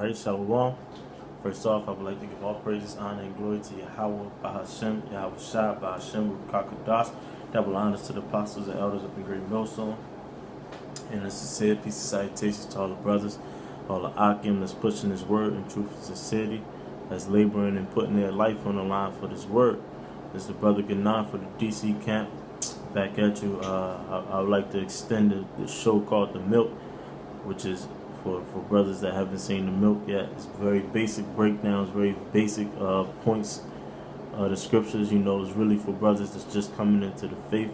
Alright, Shalom. First off, I would like to give all praises, honor, and glory to Yahweh, Bahashem, Yahweh Shah, Bahashem, Rukakadas. Double honors to the apostles and elders of the Great Millstone. And a sincere peace and salutations to all the brothers, all the Akim that's pushing this word in truth and sincerity, that's laboring and putting their life on the line for this word. This is the brother Ganan for the DC camp. Back at you. I would like to extend the show called The Milk, which is for brothers that haven't seen The Milk yet. It's very basic breakdowns, very basic points. The scriptures, it's really for brothers that's just coming into the faith.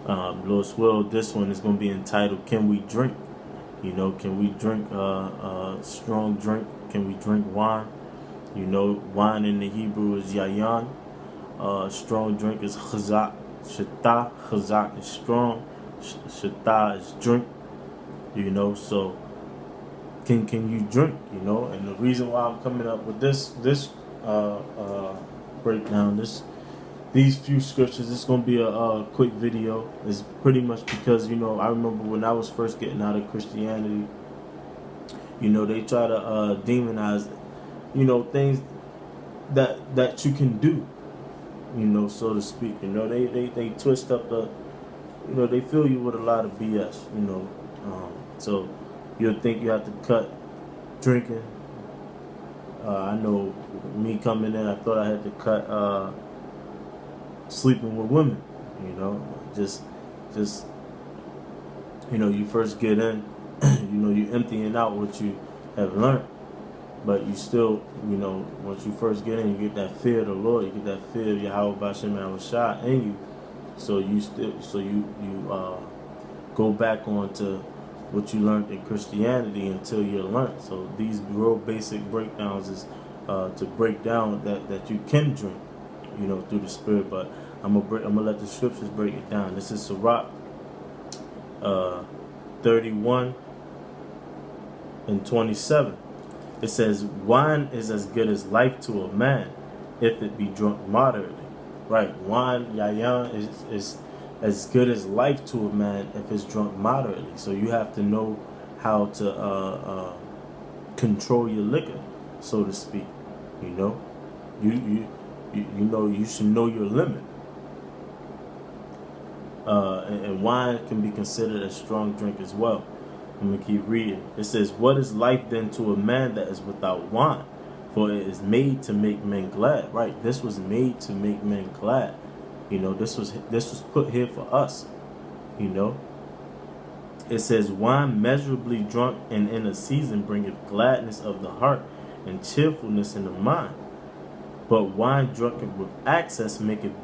Lord's will, this one is going to be entitled, Can We Drink? Can we drink strong drink? Can we drink wine? Wine in the Hebrew is yayan. Strong drink is chazak. Shata, chazak is strong. Shata is drink. So can you drink? And the reason why I'm coming up with this breakdown, these few scriptures, it's gonna be a quick video. Is pretty much because I remember when I was first getting out of Christianity, they try to demonize things that you can do, so to speak. They twist up the they fill you with a lot of BS, so you'll think you have to cut drinking. I know me coming in, I thought I had to cut sleeping with women. Just you first get in, you emptying out what you have learned, but you still, once you first get in, you get that fear of the Lord, you get that fear of Yahweh Bashem Yahweh Shah in you, so you go back onto what you learned in Christianity until you're learned. So these real basic breakdowns is to break down that you can drink, through the Spirit. But I'm gonna let the scriptures break it down. This is Sirach 31 and 27. It says, "Wine is as good as life to a man, if it be drunk moderately." Right, wine, yayan, is as good as life to a man if it's drunk moderately. So you have to know how to control your liquor, so to speak. You should know your limit. And wine can be considered a strong drink as well. I'm gonna keep reading. It says, "What is life then to a man that is without wine? For it is made to make men glad." Right, this was made to make men glad. This was put here for us. It says, "Wine measurably drunk and in a season bringeth gladness of the heart and cheerfulness in the mind. But wine drunken with excess maketh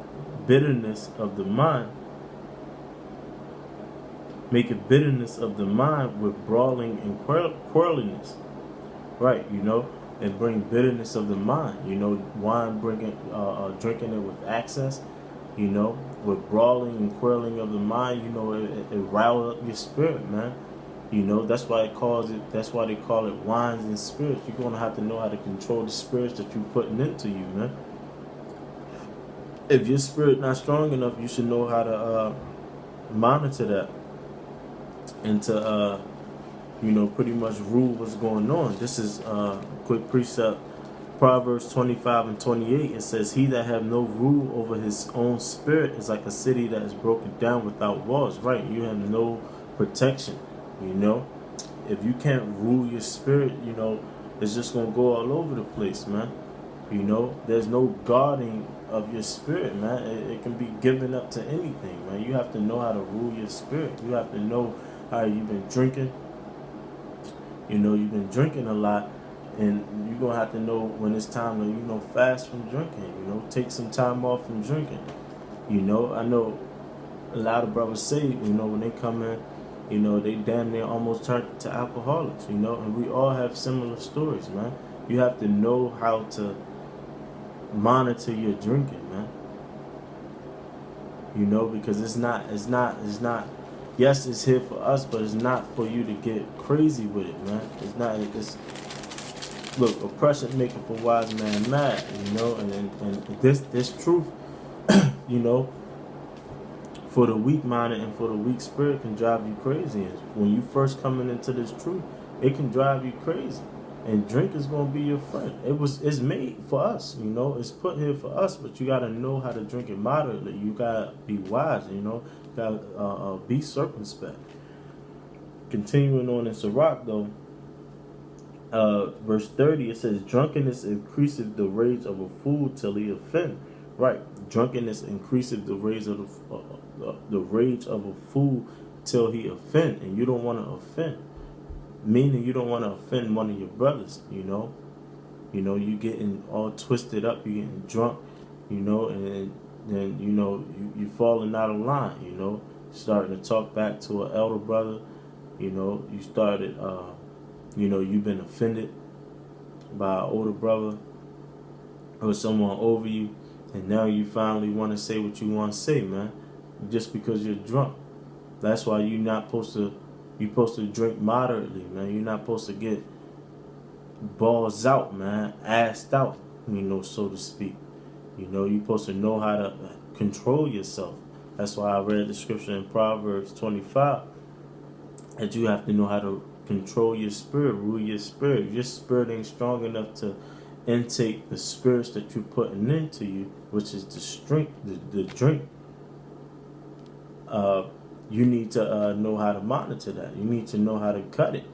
bitterness of the mind. Maketh bitterness of the mind with brawling and quarreliness." Right, and bring bitterness of the mind. Wine bringing, drinking it with excess. With brawling and quarreling of the mind, it riles up your spirit, man. That's why that's why they call it wines and spirits. You're gonna have to know how to control the spirits that you're putting into you, man. If your spirit not strong enough, you should know how to monitor that and to pretty much rule what's going on. This is quick precept. Proverbs 25 and 28, it says, "He that have no rule over his own spirit is like a city that is broken down without walls." Right, you have no protection. If you can't rule your spirit, it's just gonna go all over the place, man. There's no guarding of your spirit, man. It can be given up to anything, man. You have to know how to rule your spirit. You have to know how you've been drinking. You've been drinking a lot. And you're going to have to know when it's time to, fast from drinking, take some time off from drinking. I know a lot of brothers say, when they come in, they damn near almost turn to alcoholics, and we all have similar stories, man. You have to know how to monitor your drinking, man. Because it's not, yes, it's here for us, but it's not for you to get crazy with it, man. Look, oppression maketh a wise man mad, and this truth, for the weak-minded and for the weak spirit can drive you crazy. And when you first coming into this truth, it can drive you crazy. And drink is gonna be your friend. It's made for us, it's put here for us, but you gotta know how to drink it moderately. You gotta be wise, you gotta be circumspect. Continuing on in Sirach though, verse 30, it says, drunkenness increaseth the rage of a fool till he offend. Right, drunkenness increaseth the rage of the rage of a fool till he offend, and you don't want to offend. Meaning you don't want to offend one of your brothers, you getting all twisted up, you getting drunk, and then you falling out of line, starting to talk back to an elder brother, you started, you've been offended by an older brother or someone over you, and now you finally want to say what you want to say, man, just because you're drunk. That's why you're supposed to drink moderately, man. You're not supposed to get balls out, man, assed out, so to speak. You're supposed to know how to control yourself. That's why I read the scripture in Proverbs 25 that you have to know how to control your spirit, rule your spirit. If your spirit ain't strong enough to intake the spirits that you're putting into you, which is the drink, you need to know how to monitor that. You need to know how to cut it,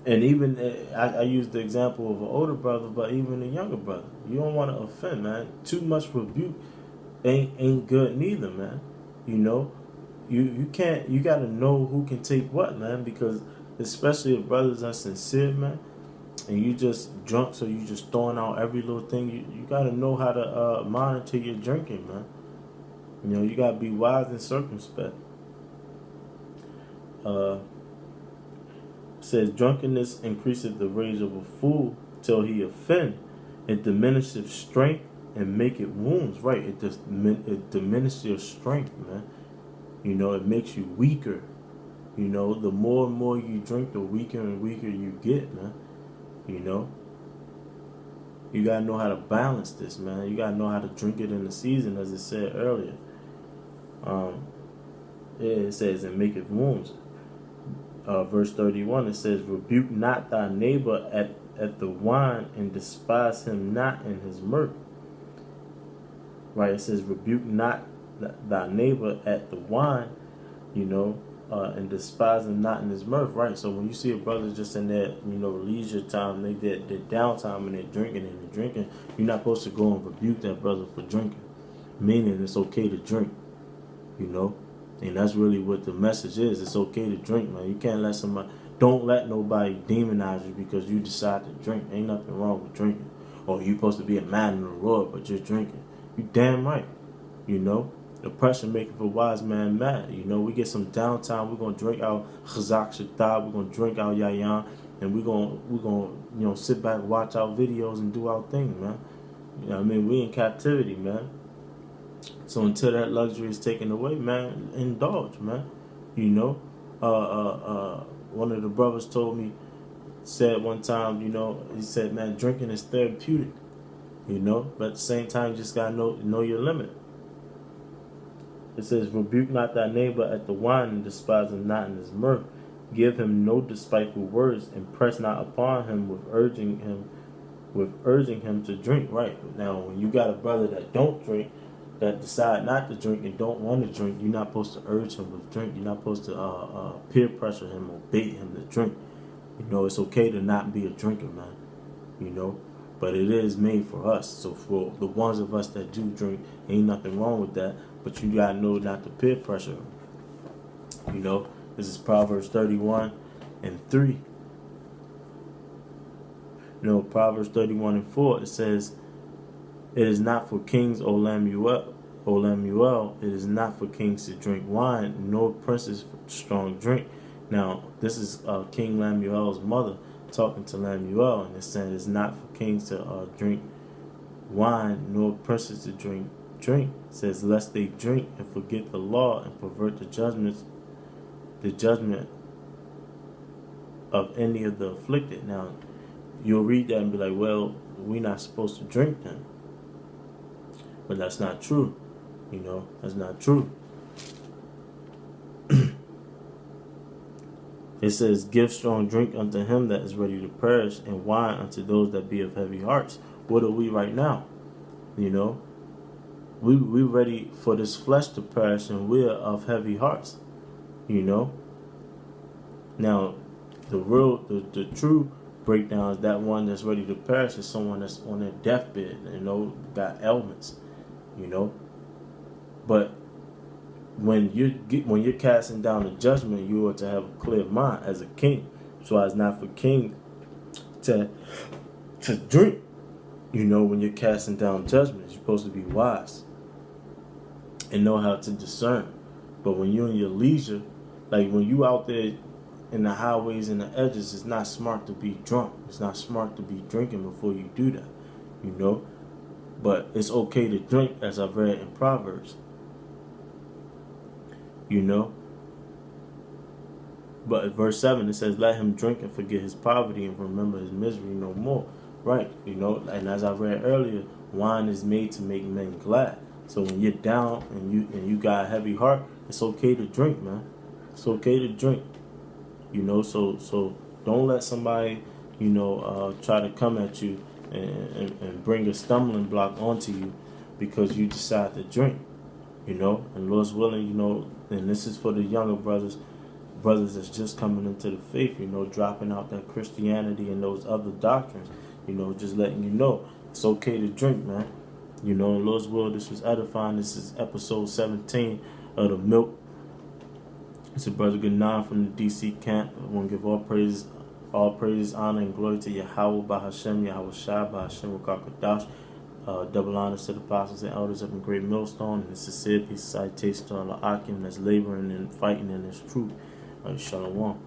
And even, I use the example of an older brother, but even a younger brother. You don't want to offend, man. Too much rebuke ain't good neither, man. You can't, you got to know who can take what, man, because especially if brothers are sincere, man, and you just drunk, so you just throwing out every little thing, you got to know how to monitor your drinking, man. You got to be wise and circumspect. Says, drunkenness increaseth the rage of a fool till he offend. It diminisheth strength and maketh wounds. Right, it diminishes your strength, man. It makes you weaker. The more and more you drink, the weaker and weaker you get, man. You got to know how to balance this, man. You got to know how to drink it in the season, as it said earlier. It says, and maketh wounds. Verse 31, it says, rebuke not thy neighbor at the wine, and despise him not in his mirth. Right, it says, rebuke not thy neighbor at the wine, and despise him not in his mirth. Right, so when you see a brother just in that, leisure time, their downtime, and they're drinking, you're not supposed to go and rebuke that brother for drinking. Meaning it's okay to drink, And that's really what the message is. It's okay to drink, man. You can't don't let nobody demonize you because you decide to drink. Ain't nothing wrong with drinking. Or you supposed to be a man in the Lord, but you're drinking. You damn right. The pressure maketh a wise man mad. We get some downtime. We're going to drink our Chazak Shatab. We're going to drink our Yayan. And we're going to sit back, watch our videos, and do our thing, man. We in captivity, man. So until that luxury is taken away, man, indulge, man. One of the brothers said one time, he said, man, drinking is therapeutic, but at the same time, you just got to know your limit. It says, rebuke not thy neighbor at the wine, and despise him not in his mirth. Give him no despiteful words, and press not upon him with urging him to drink. Right. Now, when you got a brother that don't drink, that decide not to drink and don't want to drink, you're not supposed to urge him with drink. You're not supposed to peer pressure him or bait him to drink. It's okay to not be a drinker, man. But it is made for us. So for the ones of us that do drink, ain't nothing wrong with that. But you gotta know not to peer pressure him. This is Proverbs 31:3. Proverbs 31:4. It says, it is not for kings, O Lemuel, it is not for kings to drink wine, nor princes strong drink. Now, this is King Lemuel's mother talking to Lemuel, and it says it's not for kings to drink wine, nor princes to drink. It says, lest they drink and forget the law and pervert the judgment of any of the afflicted. Now, you'll read that and be like, well, we're not supposed to drink then. But that's not true. That's not true. It says, give strong drink unto him that is ready to perish, and wine unto those that be of heavy hearts. What are we right now? You know, we ready for this flesh to perish, and we're of heavy hearts. You know. Now, the true breakdown is that one that's ready to perish is someone that's on their deathbed, you know, got ailments, you know. But when you're casting down the judgment, you are to have a clear mind as a king. So it's not for king to drink. You know, when you're casting down judgment, you're supposed to be wise and know how to discern. But when you're in your leisure, like when you out there in the highways and the edges, it's not smart to be drunk. It's not smart to be drinking before you do that, you know. But it's okay to drink, as I've read in Proverbs, you know. But at verse 7, it says, let him drink and forget his poverty and remember his misery no more. Right, you know, and as I read earlier, wine is made to make men glad. So when you're down and you got a heavy heart, it's okay to drink, man. It's okay to drink. You know, so don't let somebody, you know, try to come at you and bring a stumbling block onto you because you decide to drink, you know. And Lord's willing, you know, and this is for the younger brothers that's just coming into the faith, you know, dropping out that Christianity and those other doctrines, you know, just letting you know it's okay to drink, man. You know, in Lord's will, this was edifying. This is episode 17 of The Milk. It's your brother Ganan from the DC camp. I want to give all praise, honor, and glory to Yahweh, Bahashem, Yahweh Shai, Bahashem, Wakakadash. Double honors to the apostles and elders up in Great Millstone, and the sincere peace citation to all the Akim that's laboring and fighting in this truth. Shalom.